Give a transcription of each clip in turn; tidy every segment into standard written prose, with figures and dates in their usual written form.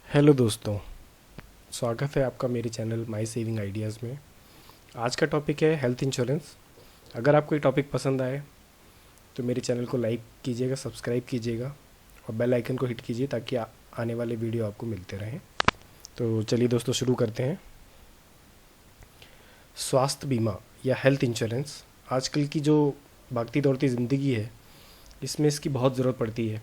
Hello दोस्तों, स्वागत है आपका मेरे चैनल माई सेविंग आइडियाज़ में। आज का टॉपिक है हेल्थ इंश्योरेंस। अगर आपको ये टॉपिक पसंद आए तो मेरे चैनल को लाइक कीजिएगा, सब्सक्राइब कीजिएगा और बेल आइकन को हिट कीजिए ताकि आने वाले वीडियो आपको मिलते रहें। तो चलिए दोस्तों, शुरू करते हैं। स्वास्थ्य बीमा या हेल्थ इंश्योरेंस आजकल की जो भागती दौड़ती ज़िंदगी है, इसमें इसकी बहुत ज़रूरत पड़ती है।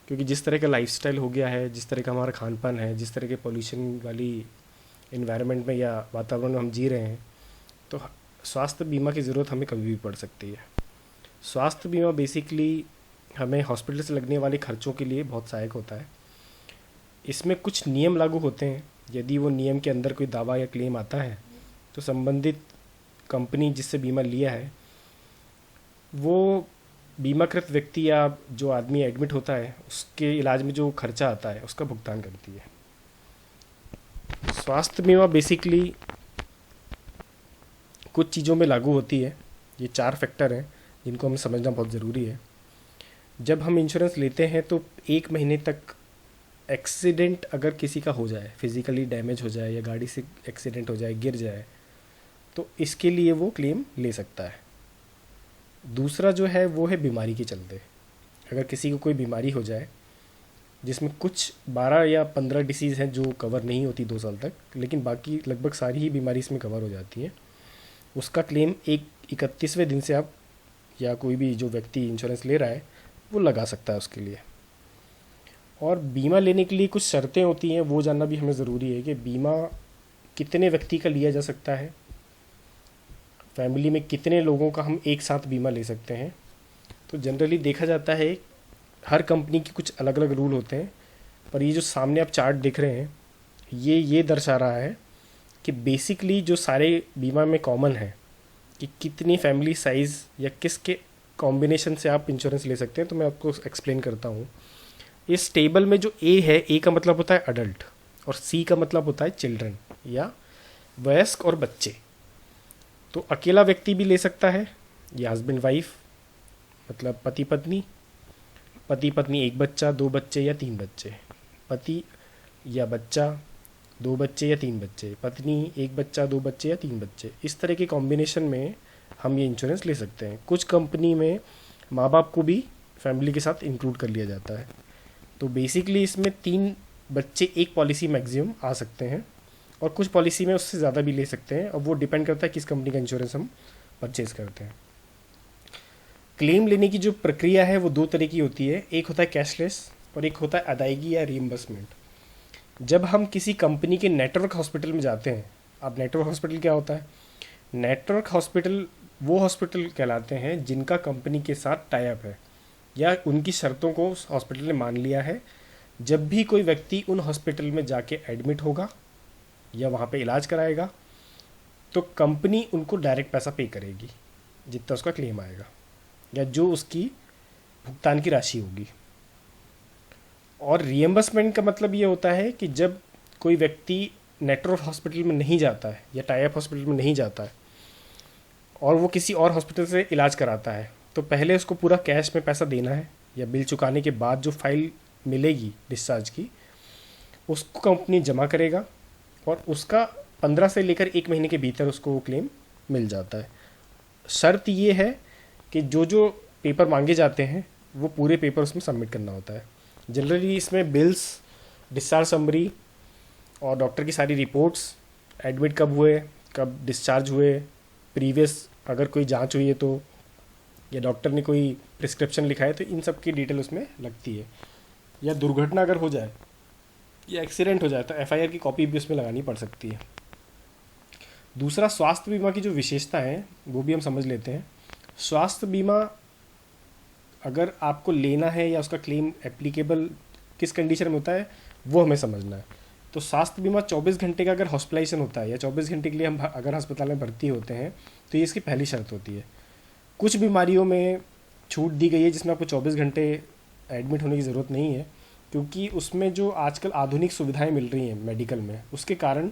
क्योंकि जिस तरह का लाइफस्टाइल हो गया है, जिस तरह का हमारा खान पान है, जिस तरह के पोल्यूशन वाली इन्वायरमेंट में या वातावरण में हम जी रहे हैं, तो स्वास्थ्य बीमा की ज़रूरत हमें कभी भी पड़ सकती है। स्वास्थ्य बीमा बेसिकली हमें हॉस्पिटल से लगने वाले खर्चों के लिए बहुत सहायक होता है। इसमें कुछ नियम लागू होते हैं। यदि वो नियम के अंदर कोई दावा या क्लेम आता है तो संबंधित कंपनी जिससे बीमा लिया है वो बीमाकृत व्यक्ति या जो आदमी एडमिट होता है उसके इलाज में जो खर्चा आता है उसका भुगतान करती है। स्वास्थ्य बीमा बेसिकली कुछ चीज़ों में लागू होती है। ये 4 फैक्टर हैं जिनको हमें समझना बहुत ज़रूरी है। जब हम इंश्योरेंस लेते हैं तो 1 महीने तक एक्सीडेंट अगर किसी का हो जाए, फिज़िकली डैमेज हो जाए या गाड़ी से एक्सीडेंट हो जाए, गिर जाए, तो इसके लिए वो क्लेम ले सकता है। दूसरा जो है वो है बीमारी के चलते। अगर किसी को कोई बीमारी हो जाए जिसमें कुछ 12 या 15 डिसीज़ हैं जो कवर नहीं होती 2 साल तक, लेकिन बाकी लगभग सारी ही बीमारी इसमें कवर हो जाती हैं, उसका क्लेम 31वें दिन से आप या कोई भी जो व्यक्ति इंश्योरेंस ले रहा है वो लगा सकता है उसके लिए। और बीमा लेने के लिए कुछ शर्तें होती हैं, वो जानना भी हमें ज़रूरी है कि बीमा कितने व्यक्ति का लिया जा सकता है, फैमिली में कितने लोगों का हम एक साथ बीमा ले सकते हैं। तो जनरली देखा जाता है हर कंपनी के कुछ अलग अलग रूल होते हैं, पर ये जो सामने आप चार्ट देख रहे हैं ये दर्शा रहा है कि बेसिकली जो सारे बीमा में कॉमन है कि कितनी फैमिली साइज़ या किसके कॉम्बिनेशन से आप इंश्योरेंस ले सकते हैं। तो मैं आपको एक्सप्लेन करता हूँ। इस टेबल में जो ए है, ए का मतलब होता है अडल्ट और सी का मतलब होता है चिल्ड्रन या वयस्क और बच्चे। तो अकेला व्यक्ति भी ले सकता है या हस्बैंड वाइफ मतलब पति पत्नी, पति पत्नी 1 बच्चा, 2 बच्चे या 3 बच्चे, पति या बच्चा 2 बच्चे या 3 बच्चे, पत्नी 1 बच्चा 2 बच्चे या 3 बच्चे। इस तरह के कॉम्बिनेशन में हम ये इंश्योरेंस ले सकते हैं। कुछ कंपनी में माँ बाप को भी फैमिली के साथ इंक्लूड कर लिया जाता है। तो बेसिकली इसमें 3 बच्चे एक पॉलिसी मैक्सिमम आ सकते हैं और कुछ पॉलिसी में उससे ज़्यादा भी ले सकते हैं, और वो डिपेंड करता है किस कंपनी का इंश्योरेंस हम परचेज़ करते हैं। क्लेम लेने की जो प्रक्रिया है वो 2 तरह की होती है। एक होता है कैशलेस और एक होता है अदायगी या रीइंबर्समेंट। जब हम किसी कंपनी के नेटवर्क हॉस्पिटल में जाते हैं, अब नेटवर्क हॉस्पिटल क्या होता है? नेटवर्क हॉस्पिटल वो हॉस्पिटल कहलाते हैं जिनका कंपनी के साथ टाई अप है या उनकी शर्तों को उस हॉस्पिटल ने मान लिया है। जब भी कोई व्यक्ति उन हॉस्पिटल में जाके एडमिट होगा या वहाँ पे इलाज कराएगा तो कंपनी उनको डायरेक्ट पैसा पे करेगी जितना उसका क्लेम आएगा या जो उसकी भुगतान की राशि होगी। और रिएम्बर्समेंट का मतलब ये होता है कि जब कोई व्यक्ति नेटवर्क हॉस्पिटल में नहीं जाता है या टाई अप हॉस्पिटल में नहीं जाता है और वो किसी और हॉस्पिटल से इलाज कराता है, तो पहले उसको पूरा कैश में पैसा देना है या बिल चुकाने के बाद जो फाइल मिलेगी डिस्चार्ज की उसको कंपनी जमा करेगा और उसका 15 से लेकर 1 महीने के भीतर उसको वो क्लेम मिल जाता है। शर्त ये है कि जो जो पेपर मांगे जाते हैं वो पूरे पेपर उसमें सबमिट करना होता है। जनरली इसमें बिल्स, डिस्चार्ज समरी और डॉक्टर की सारी रिपोर्ट्स, एडमिट कब हुए, कब डिस्चार्ज हुए, प्रीवियस अगर कोई जांच हुई है तो, या डॉक्टर ने कोई प्रिस्क्रिप्शन लिखा है तो इन सब की डिटेल उसमें लगती है। या दुर्घटना अगर हो जाए या एक्सीडेंट हो जाए तो एफआईआर की कॉपी भी उसमें लगानी पड़ सकती है। दूसरा, स्वास्थ्य बीमा की जो विशेषता है वो भी हम समझ लेते हैं। स्वास्थ्य बीमा अगर आपको लेना है या उसका क्लेम एप्लीकेबल किस कंडीशन में होता है वो हमें समझना है। तो स्वास्थ्य बीमा 24 घंटे का अगर हॉस्पिटलाइजेशन होता है या 24 घंटे के लिए हम अगर अस्पताल में भर्ती होते हैं तो ये इसकी पहली शर्त होती है। कुछ बीमारियों में छूट दी गई है जिसमें आपको 24 घंटे एडमिट होने की ज़रूरत नहीं है, क्योंकि उसमें जो आजकल आधुनिक सुविधाएं मिल रही हैं मेडिकल में उसके कारण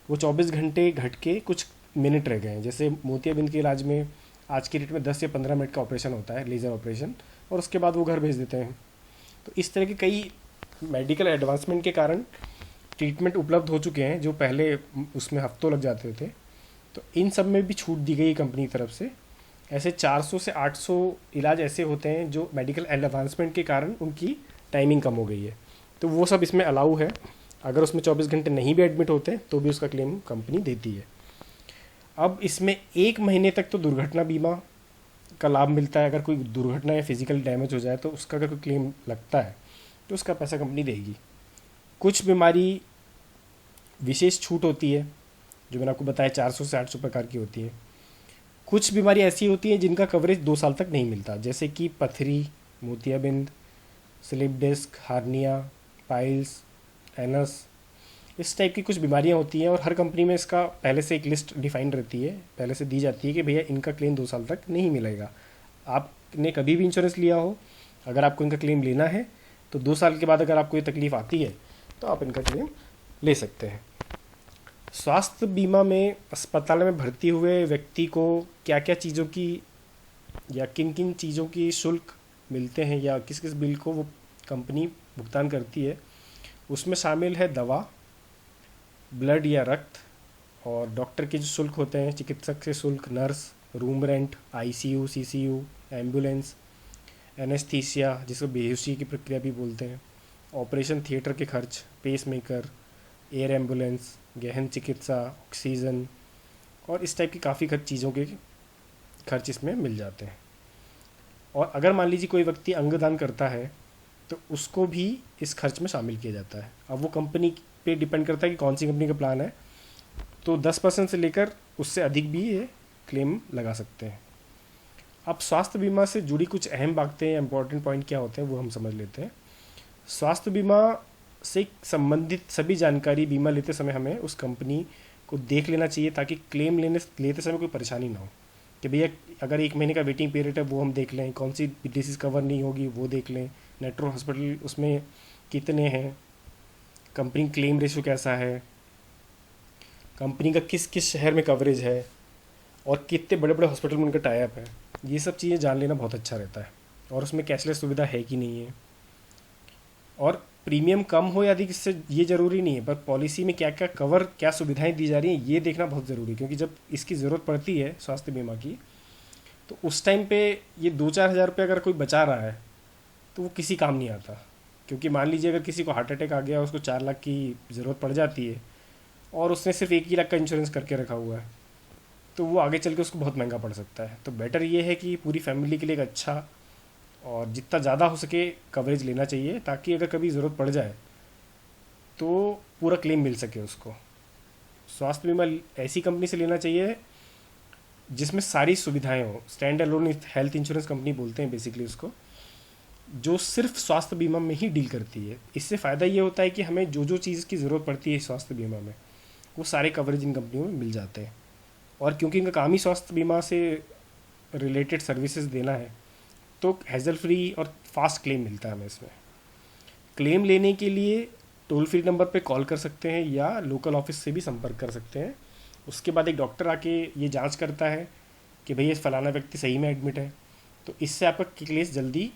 वो 24 घंटे घट के कुछ मिनट रह गए हैं। जैसे मोतियाबिंद के इलाज में आज की डेट में 10 या 15 मिनट का ऑपरेशन होता है, लेज़र ऑपरेशन, और उसके बाद वो घर भेज देते हैं। तो इस तरह के कई मेडिकल एडवांसमेंट के कारण ट्रीटमेंट उपलब्ध हो चुके हैं जो पहले उसमें हफ्तों लग जाते थे, तो इन सब में भी छूट दी गई कंपनी की तरफ से। ऐसे 400 से 800 इलाज ऐसे होते हैं जो मेडिकल एडवांसमेंट के कारण उनकी टाइमिंग कम हो गई है, तो वो सब इसमें अलाउ है। अगर उसमें 24 घंटे नहीं भी एडमिट होते तो भी उसका क्लेम कंपनी देती है। अब इसमें 1 महीने तक तो दुर्घटना बीमा का लाभ मिलता है। अगर कोई दुर्घटना या फिजिकल डैमेज हो जाए तो उसका अगर कोई क्लेम लगता है तो उसका पैसा कंपनी देगी। कुछ बीमारी विशेष छूट होती है, जो मैंने आपको बताया 400 से 800 प्रकार की होती है। कुछ बीमारी ऐसी होती हैं जिनका कवरेज 2 साल तक नहीं मिलता, जैसे कि पथरी, मोतियाबिंद, slip disc, hernia, piles, anus, इस टाइप की कुछ बीमारियां होती हैं। और हर कंपनी में इसका पहले से एक लिस्ट डिफाइन रहती है, पहले से दी जाती है कि भैया इनका क्लेम 2 साल तक नहीं मिलेगा। आपने कभी भी इंश्योरेंस लिया हो, अगर आपको इनका क्लेम लेना है तो 2 साल के बाद अगर आपको ये तकलीफ़ आती है तो आप इनका क्लेम ले सकते हैं। स्वास्थ्य बीमा में अस्पताल में भर्ती हुए व्यक्ति को क्या क्या चीज़ों की या किन किन चीज़ों की शुल्क मिलते हैं या किस किस बिल को वो कंपनी भुगतान करती है, उसमें शामिल है दवा, ब्लड या रक्त, और डॉक्टर के जो शुल्क होते हैं, चिकित्सक के शुल्क, nurse, room rent, ICU, CCU, ambulance, anaesthesia जिसको बेहोशी की प्रक्रिया भी बोलते हैं, ऑपरेशन थिएटर के खर्च, पेसमेकर, एयर एम्बुलेंस, गहन चिकित्सा, ऑक्सीजन और इस टाइप की काफ़ी चीज़ों के खर्च इसमें मिल जाते हैं। और अगर मान लीजिए कोई व्यक्ति अंगदान करता है तो उसको भी इस खर्च में शामिल किया जाता है। अब वो कंपनी पे डिपेंड करता है कि कौन सी कंपनी का प्लान है, तो 10% से लेकर उससे अधिक भी ये क्लेम लगा सकते हैं। अब स्वास्थ्य बीमा से जुड़ी कुछ अहम बातें या इंपॉर्टेंट पॉइंट क्या होते हैं वो हम समझ लेते हैं। स्वास्थ्य बीमा से संबंधित सभी जानकारी बीमा लेते समय हमें उस कंपनी को देख लेना चाहिए, ताकि क्लेम लेते समय कोई परेशानी ना हो। कि भैया अगर 1 महीने का वेटिंग पीरियड है वो हम देख लें, कौन सी डिसीज़ कवर नहीं होगी वो देख लें, नेटवर्क हॉस्पिटल उसमें कितने हैं, कंपनी क्लेम रेशियो कैसा है, कंपनी का किस किस शहर में कवरेज है और कितने बड़े बड़े हॉस्पिटल में उनका टाई अप है, ये सब चीज़ें जान लेना बहुत अच्छा रहता है। और उसमें कैशलेस सुविधा है कि नहीं है, और प्रीमियम कम हो या अधिक इससे ये ज़रूरी नहीं है, पर पॉलिसी में क्या क्या कवर, क्या सुविधाएं दी जा रही हैं ये देखना बहुत ज़रूरी है। क्योंकि जब इसकी ज़रूरत पड़ती है स्वास्थ्य बीमा की, तो उस टाइम पे ये 2-4 हज़ार रुपये अगर कोई बचा रहा है तो वो किसी काम नहीं आता। क्योंकि मान लीजिए अगर किसी को हार्ट अटैक आ गया, उसको 4 लाख की ज़रूरत पड़ जाती है और उसने सिर्फ 1 ही लाख का इंश्योरेंस करके रखा हुआ है, तो वो आगे चल के उसको बहुत महंगा पड़ सकता है। तो बेटर ये है कि पूरी फैमिली के लिए एक अच्छा और जितना ज़्यादा हो सके कवरेज लेना चाहिए, ताकि अगर कभी ज़रूरत पड़ जाए तो पूरा क्लेम मिल सके उसको। स्वास्थ्य बीमा ऐसी कंपनी से लेना चाहिए जिसमें सारी सुविधाएं हो। Stand alone health insurance company बोलते हैं बेसिकली उसको, जो सिर्फ स्वास्थ्य बीमा में ही डील करती है। इससे फ़ायदा ये होता है कि हमें जो जो चीज़ की ज़रूरत पड़ती है स्वास्थ्य बीमा में, वो सारे कवरेज इन कंपनियों में मिल जाते हैं। और क्योंकि इनका काम ही स्वास्थ्य बीमा से रिलेटेड सर्विसेज देना है, तो हैज़ल फ्री और फास्ट क्लेम मिलता है हमें इसमें। क्लेम लेने के लिए टोल फ्री नंबर पे कॉल कर सकते हैं या लोकल ऑफिस से भी संपर्क कर सकते हैं। उसके बाद एक डॉक्टर आके ये जांच करता है कि भैया फलाना व्यक्ति सही में एडमिट है, तो इससे आपका केस जल्दी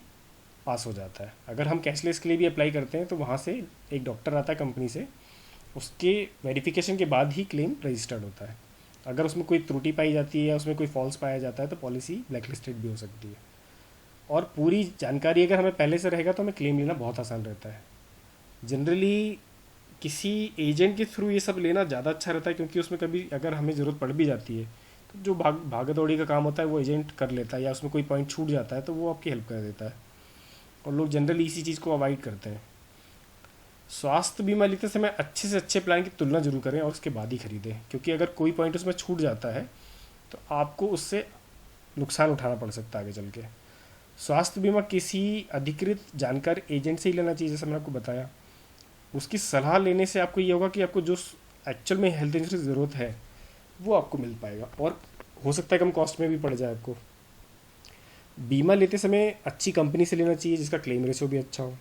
पास हो जाता है। अगर हम कैशलेस के लिए भी अप्लाई करते हैं तो वहाँ से एक डॉक्टर आता है कंपनी से, उसके वेरिफिकेशन के बाद ही क्लेम रजिस्टर्ड होता है। अगर उसमें कोई त्रुटि पाई जाती है या उसमें कोई फॉल्स पाया जाता है तो पॉलिसी ब्लैकलिस्टेड भी हो सकती है। और पूरी जानकारी अगर हमें पहले से रहेगा तो हमें क्लेम लेना बहुत आसान रहता है। जनरली किसी एजेंट के थ्रू ये सब लेना ज़्यादा अच्छा रहता है, क्योंकि उसमें कभी अगर हमें ज़रूरत पड़ भी जाती है तो जो भागा दौड़ी का काम होता है वो एजेंट कर लेता है, या उसमें कोई पॉइंट छूट जाता है तो वो आपकी हेल्प कर देता है। और लोग जनरली इसी चीज़ को अवॉइड करते हैं। स्वास्थ्य बीमा लेते समय अच्छे से अच्छे प्लान की तुलना जरूर करें और उसके बाद ही खरीदें, क्योंकि अगर कोई पॉइंट उसमें छूट जाता है तो आपको उससे नुकसान उठाना पड़ सकता है आगे चल के। स्वास्थ्य बीमा किसी अधिकृत जानकार एजेंट से ही लेना चाहिए, जैसे मैंने आपको बताया। उसकी सलाह लेने से आपको ये होगा कि आपको जो एक्चुअल में हेल्थ इंश्योरेंस की ज़रूरत है वो आपको मिल पाएगा, और हो सकता है कम कॉस्ट में भी पड़ जाए आपको। बीमा लेते समय अच्छी कंपनी से लेना चाहिए जिसका क्लेम रेशियो भी अच्छा हो।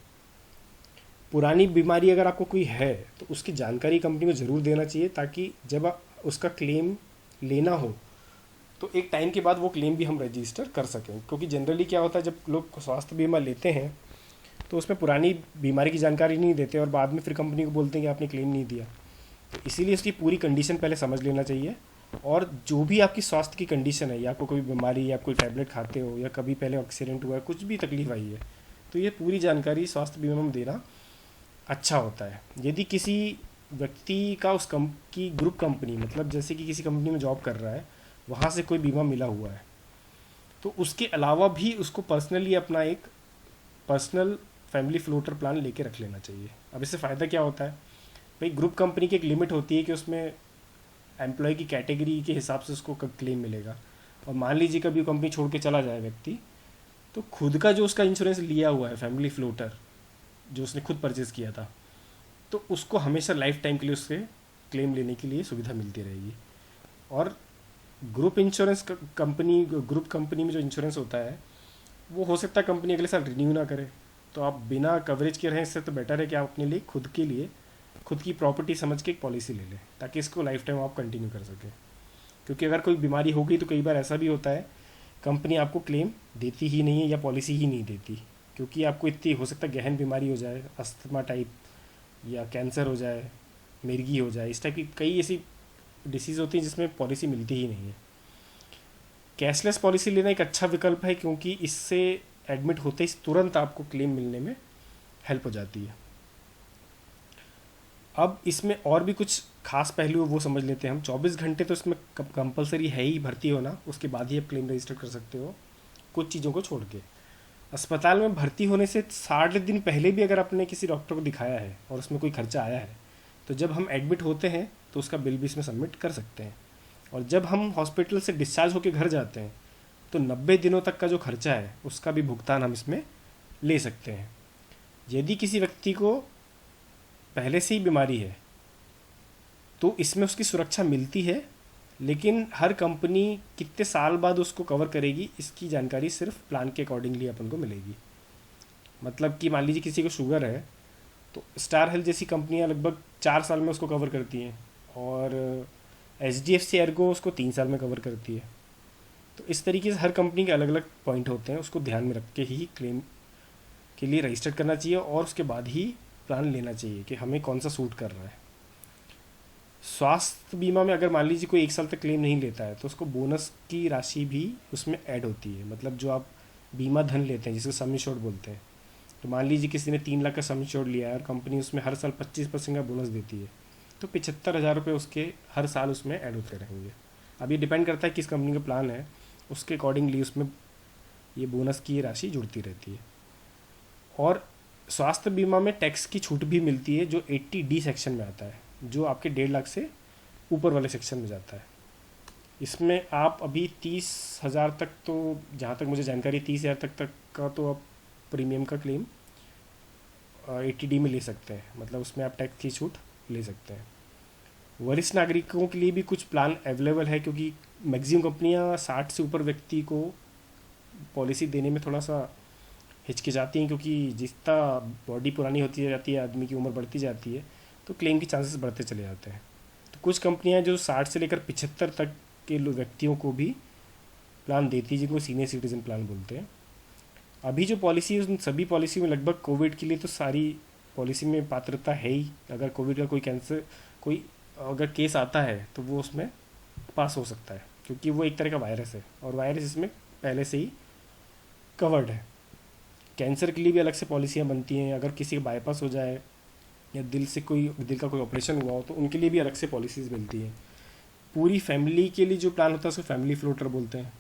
पुरानी बीमारी अगर आपको कोई है तो उसकी जानकारी कंपनी को ज़रूर देना चाहिए, ताकि जब आप उसका क्लेम लेना हो तो एक टाइम के बाद वो क्लेम भी हम रजिस्टर कर सकें। क्योंकि जनरली क्या होता है, जब लोग स्वास्थ्य बीमा लेते हैं तो तो उसमें पुरानी बीमारी की जानकारी नहीं देते और बाद में फिर कंपनी को बोलते हैं कि आपने क्लेम नहीं दिया। तो इसीलिए उसकी पूरी कंडीशन पहले समझ लेना चाहिए, और जो भी आपकी स्वास्थ्य की कंडीशन है, या आपको कोई बीमारी या कोई टैबलेट खाते हो या कभी पहले एक्सीडेंट हुआ है, कुछ भी तकलीफ आई है, तो ये पूरी जानकारी स्वास्थ्य बीमा में देना अच्छा होता है। यदि किसी व्यक्ति का उस की ग्रुप कंपनी, मतलब जैसे कि किसी कंपनी में जॉब कर रहा है, वहाँ से कोई बीमा मिला हुआ है, तो उसके अलावा भी उसको पर्सनली अपना एक पर्सनल फैमिली फ्लोटर प्लान लेके रख लेना चाहिए। अब इससे फ़ायदा क्या होता है भाई, ग्रुप कंपनी की एक लिमिट होती है कि उसमें एम्प्लॉय की कैटेगरी के हिसाब से उसको क्लेम मिलेगा। और मान लीजिए कभी कंपनी छोड़ के चला जाए व्यक्ति, तो खुद का जो उसका इंश्योरेंस लिया हुआ है फैमिली फ्लोटर, जो उसने खुद परचेज़ किया था, तो उसको हमेशा लाइफ टाइम के लिए उससे क्लेम लेने के लिए सुविधा मिलती रहेगी। और group insurance company, group company में जो इंश्योरेंस होता है वो हो सकता है कंपनी अगले साल रिन्यू ना करे, तो आप बिना कवरेज के रहें, इससे तो बेटर है कि आप अपने लिए खुद के लिए खुद की प्रॉपर्टी समझ के एक पॉलिसी ले लें, ताकि इसको लाइफ टाइम आप कंटिन्यू कर सकें। क्योंकि अगर कोई बीमारी हो गई तो कई बार ऐसा भी होता है कंपनी आपको क्लेम देती ही नहीं है या पॉलिसी ही नहीं देती, क्योंकि आपको इतनी हो सकता है गहन बीमारी हो जाए, अस्थमा टाइप, या कैंसर हो जाए, मिर्गी हो जाए, इस टाइप की कई ऐसी डिसीज़ होती हैं जिसमें पॉलिसी मिलती ही नहीं है। कैशलेस पॉलिसी लेना एक अच्छा विकल्प है, क्योंकि इससे एडमिट होते ही तुरंत आपको क्लेम मिलने में हेल्प हो जाती है। अब इसमें और भी कुछ खास पहलू है, वो समझ लेते हैं हम। 24 घंटे तो इसमें कंपलसरी है ही भर्ती होना, उसके बाद ही आप क्लेम रजिस्टर कर सकते हो, कुछ चीज़ों को छोड़ के। अस्पताल में भर्ती होने से 60 दिन पहले भी अगर आपने किसी डॉक्टर को दिखाया है और उसमें कोई खर्चा आया है, तो जब हम एडमिट होते हैं तो उसका बिल भी इसमें सबमिट कर सकते हैं। और जब हम हॉस्पिटल से डिस्चार्ज होकर घर जाते हैं, तो 90 दिनों तक का जो खर्चा है उसका भी भुगतान हम इसमें ले सकते हैं। यदि किसी व्यक्ति को पहले से ही बीमारी है तो इसमें उसकी सुरक्षा मिलती है, लेकिन हर कंपनी कितने साल बाद उसको कवर करेगी इसकी जानकारी सिर्फ प्लान के अकॉर्डिंगली अपन को मिलेगी। मतलब कि मान लीजिए किसी को शुगर है, तो स्टार हेल्थ जैसी कंपनियां लगभग 4 साल में उसको कवर करती हैं, और HDFC एर्गो उसको 3 साल में कवर करती है। तो इस तरीके से हर कंपनी के अलग अलग पॉइंट होते हैं, उसको ध्यान में रख के ही क्लेम के लिए रजिस्टर करना चाहिए, और उसके बाद ही प्लान लेना चाहिए कि हमें कौन सा सूट कर रहा है। स्वास्थ्य बीमा में अगर मान लीजिए कोई 1 साल तक क्लेम नहीं लेता है, तो उसको बोनस की राशि भी उसमें ऐड होती है। मतलब जो आप बीमा धन लेते हैं, जिसको सम इंश्योर्ड बोलते हैं, तो मान लीजिए किसी ने 3 लाख का सम इंश्योर्ड लिया है और कंपनी उसमें हर साल 25% का बोनस देती है, तो 75,000 रुपये उसके हर साल उसमें ऐड होते रहेंगे। अब ये डिपेंड करता है किस कंपनी का प्लान है, उसके अकॉर्डिंगली उसमें ये बोनस की राशि जुड़ती रहती है। और स्वास्थ्य बीमा में टैक्स की छूट भी मिलती है, जो 80D सेक्शन में आता है, जो आपके 1.5 लाख से ऊपर वाले सेक्शन में जाता है। इसमें आप अभी 30,000 तक, तो जहाँ तक मुझे जानकारी 30,000 तक का तो आप प्रीमियम का क्लेम 80D में ले सकते हैं, मतलब उसमें आप टैक्स की छूट ले सकते हैं। वरिष्ठ नागरिकों के लिए भी कुछ प्लान अवेलेबल है, क्योंकि मैक्सिमम कंपनियां 60 से ऊपर व्यक्ति को पॉलिसी देने में थोड़ा सा हिचकिचाती हैं, क्योंकि जितना बॉडी पुरानी होती जाती है, आदमी की उम्र बढ़ती जाती है, तो क्लेम के चांसेस बढ़ते चले जाते हैं। तो कुछ कंपनियां जो 60 से लेकर 75 तक के व्यक्तियों को भी प्लान देती है, जिनको सीनियर सिटीजन प्लान बोलते हैं। अभी जो पॉलिसी है उन सभी पॉलिसी में लगभग कोविड के लिए तो सारी पॉलिसी में पात्रता है ही। अगर कोविड का कोई कैंसर, कोई अगर केस आता है, तो वो उसमें पास हो सकता है, क्योंकि वो एक तरह का वायरस है, और वायरस इसमें पहले से ही कवर्ड है। कैंसर के लिए भी अलग से पॉलिसियाँ बनती हैं। अगर किसी का बाईपास हो जाए या दिल का कोई ऑपरेशन हुआ हो, तो उनके लिए भी अलग से पॉलिसीज़ मिलती हैं। पूरी फैमिली के लिए जो प्लान होता है उसको फैमिली फ्लोटर बोलते हैं।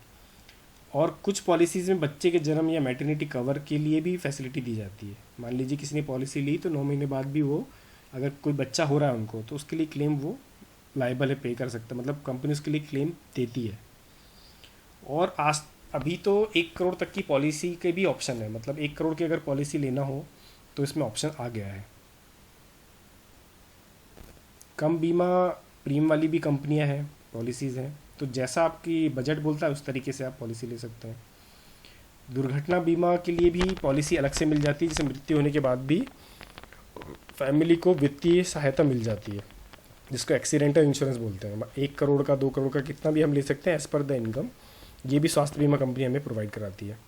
और कुछ पॉलिसीज़ में बच्चे के जन्म या मैटरनिटी कवर के लिए भी फैसिलिटी दी जाती है। मान लीजिए किसी ने पॉलिसी ली, तो 9 महीने बाद भी वो, अगर कोई बच्चा हो रहा है उनको, तो उसके लिए क्लेम वो लाइबल है, पे कर सकता है, मतलब कंपनी उसके लिए क्लेम देती है। और आज अभी तो 1 करोड़ तक की पॉलिसी के भी ऑप्शन है, मतलब 1 करोड़ की अगर पॉलिसी लेना हो तो इसमें ऑप्शन आ गया है। कम बीमा प्रीमियम वाली भी कंपनियां हैं, पॉलिसीज़ हैं, तो जैसा आपकी बजट बोलता है उस तरीके से आप पॉलिसी ले सकते हैं। दुर्घटना बीमा के लिए भी पॉलिसी अलग से मिल जाती है, जिसे मृत्यु होने के बाद भी फैमिली को वित्तीय सहायता मिल जाती है, जिसको एक्सीडेंटल इंश्योरेंस बोलते हैं। 1 करोड़ का, 2 करोड़ का, कितना भी हम ले सकते हैं एज़ पर द इनकम। ये भी स्वास्थ्य बीमा कंपनी हमें प्रोवाइड कराती है।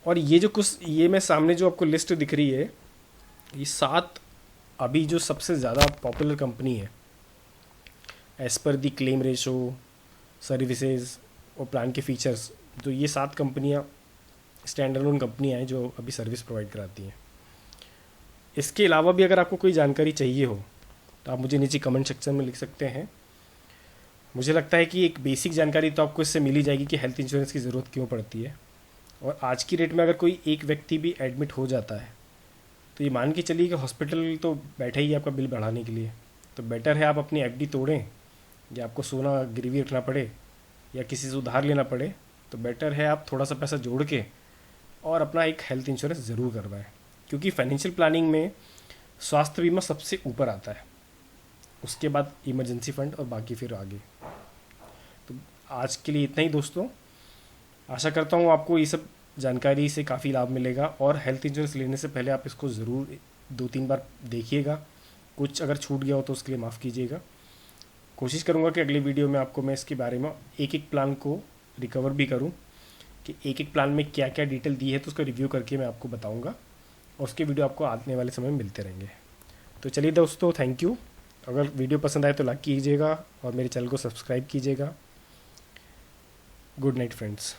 और ये जो कुछ ये मैं सामने जो आपको लिस्ट दिख रही है, ये 7 अभी जो सबसे ज़्यादा पॉपुलर कंपनी है एज़ पर दी क्लेम रेशो, सर्विसेज और प्लान के फीचर्स, तो ये 7 कंपनियाँ स्टैंड अलोन कंपनियाँ हैं जो अभी सर्विस प्रोवाइड कराती हैं। इसके अलावा भी अगर आपको कोई जानकारी चाहिए हो तो आप मुझे नीचे कमेंट सेक्शन में लिख सकते हैं। मुझे लगता है कि एक बेसिक जानकारी तो आपको इससे मिल ही जाएगी कि हेल्थ इंश्योरेंस की ज़रूरत क्यों पड़ती है। और आज की डेट में अगर कोई एक व्यक्ति भी एडमिट हो जाता है तो ये मान के चलिए कि हॉस्पिटल तो बैठा ही है आपका बिल बढ़ाने के लिए, तो बेटर है आप अपनी एफडी तोड़ें, या आपको सोना गिरवी रखना पड़े या किसी से उधार लेना पड़े, तो बेटर है आप थोड़ा सा पैसा जोड़ के और अपना एक हेल्थ इंश्योरेंस ज़रूर करवाएं। क्योंकि फाइनेंशियल प्लानिंग में स्वास्थ्य बीमा सबसे ऊपर आता है, उसके बाद इमरजेंसी फंड और बाकी फिर आगे। तो आज के लिए इतना ही दोस्तों, आशा करता हूँ आपको ये सब जानकारी से काफ़ी लाभ मिलेगा। और हेल्थ इंश्योरेंस लेने से पहले आप इसको ज़रूर 2-3 बार देखिएगा, कुछ अगर छूट गया हो तो उसके लिए माफ़ कीजिएगा। कोशिश करूँगा कि अगली वीडियो में आपको मैं इसके बारे में एक एक प्लान को रिकवर भी करूँ कि एक एक प्लान में क्या क्या डिटेल दी है, तो उसका रिव्यू करके मैं आपको बताऊँगा और उसके वीडियो आपको आने वाले समय में मिलते रहेंगे। तो चलिए दोस्तों, थैंक यू। अगर वीडियो पसंद आए तो लाइक कीजिएगा और मेरे चैनल को सब्सक्राइब कीजिएगा। Good night friends.